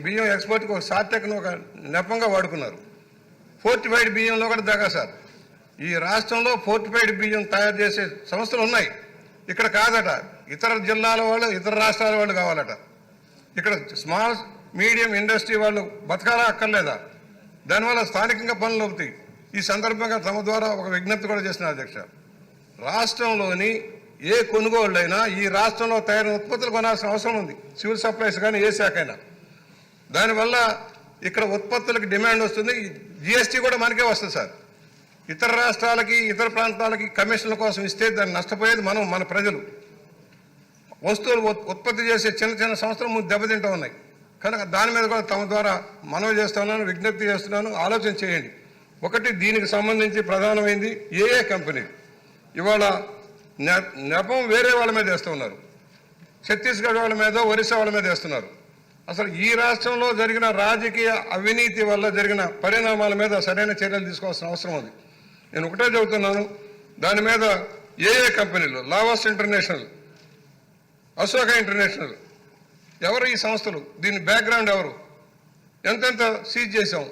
బియ్యం ఎక్స్పోర్ట్కి ఒక షార్టెక్ను ఒక నెపంగా వాడుకున్నారు. ఫోర్టిఫైడ్ బియ్యంలో కూడా దగా సార్. ఈ రాష్ట్రంలో ఫోర్టిఫైడ్ బియ్యం తయారు చేసే సంస్థలు ఉన్నాయి, ఇక్కడ కాదట. ఇతర జిల్లాల వాళ్ళు, ఇతర రాష్ట్రాల వాళ్ళు కావాలట. ఇక్కడ స్మాల్ మీడియం ఇండస్ట్రీ వాళ్ళు బతకాలా అక్కర్లేదా? దానివల్ల స్థానికంగా పనులు అవుతాయి. ఈ సందర్భంగా తమ ద్వారా ఒక విజ్ఞప్తి కూడా చేస్తున్నారు అధ్యక్ష. రాష్ట్రంలోని ఏ కొనుగోళ్ళైనా ఈ రాష్ట్రంలో తయారైన ఉత్పత్తులు కొనాల్సిన అవసరం ఉంది, సివిల్ సప్లైస్ కానీ ఏ శాఖ అయినా. దానివల్ల ఇక్కడ ఉత్పత్తులకు డిమాండ్ వస్తుంది. జిఎస్టీ కూడా మనకే వస్తుంది సార్. ఇతర రాష్ట్రాలకి, ఇతర ప్రాంతాలకి కమిషన్ల కోసం ఇస్తే దాన్ని నష్టపోయేది మన ప్రజలు. వస్తువులు ఉత్పత్తి చేసే చిన్న చిన్న సంస్థలు దెబ్బతింటూ ఉన్నాయి. కనుక దాని మీద కూడా తమ ద్వారా మనవి చేస్తున్నాను, విజ్ఞప్తి చేస్తున్నాను, ఆలోచన చేయండి. ఒకటి, దీనికి సంబంధించి ప్రధానమైంది ఏ కంపెనీ ఇవాళ నెపం వేరే వాళ్ళ మీద వేస్తూ ఉన్నారు. ఛత్తీస్గఢ్ వాళ్ళ మీద, ఒరిస్సా వాళ్ళ మీద వేస్తున్నారు. అసలు ఈ రాష్ట్రంలో జరిగిన రాజకీయ అవినీతి వల్ల జరిగిన పరిణామాల మీద సరైన చర్యలు తీసుకోవాల్సిన అవసరం ఉంది. నేను ఒకటే చెబుతున్నాను, దాని మీద ఏ కంపెనీలు, లావాస్ ఇంటర్నేషనల్, అశోక ఇంటర్నేషనల్, ఎవరు ఈ సంస్థలు, దీని బ్యాక్గ్రౌండ్ ఎవరు, ఎంతెంత సీజ్ చేసాం,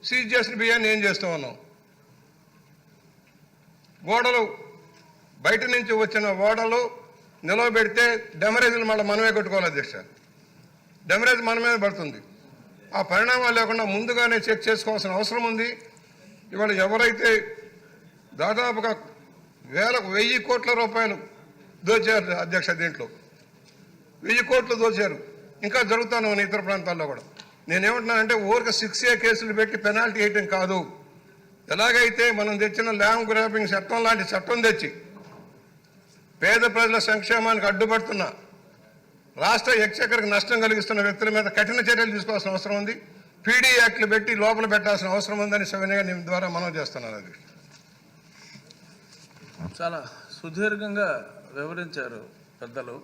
సీజ్ చేసిన బియ్యాన్ని ఏం చేస్తూ ఉన్నాం. ఓడలు బయట నుంచి వచ్చిన ఓడలు నిలవబెడితే డెమరేజ్లు మళ్ళీ మనమే కొట్టుకోవాలి అధ్యక్ష. డెమరేజ్ మన మీద పడుతుంది. ఆ పరిణామాలు లేకుండా ముందుగానే చెక్ చేసుకోవాల్సిన అవసరం ఉంది. ఇవాళ ఎవరైతే దాదాపుగా 1000 కోట్ల రూపాయలు దోచారు అధ్యక్ష, దీంట్లో 1000 కోట్లు దోచారు. ఇంకా జరుగుతాను ఇతర ప్రాంతాల్లో కూడా. నేనేమంటున్నానంటే ఊరికి 6A కేసులు పెట్టి పెనాల్టీ వేయటం కాదు. ఎలాగైతే మనం తెచ్చిన ల్యాండ్ గ్రాబింగ్ చట్టం లాంటి చట్టం తెచ్చి పేద ప్రజల సంక్షేమానికి అడ్డుపడుతున్న, రాష్ట్ర ఎక్స్చెక్కర్కి నష్టం కలిగిస్తున్న వ్యక్తుల మీద కఠిన చర్యలు తీసుకోవాల్సిన అవసరం ఉంది. పీడీ యాక్ట్లు పెట్టి లోపల పెట్టాల్సిన అవసరం ఉందని సవినయంగా నేను ద్వారా మనం చేస్తున్నాను. అది చాలా సుదీర్ఘంగా వివరించారు పెద్దలు.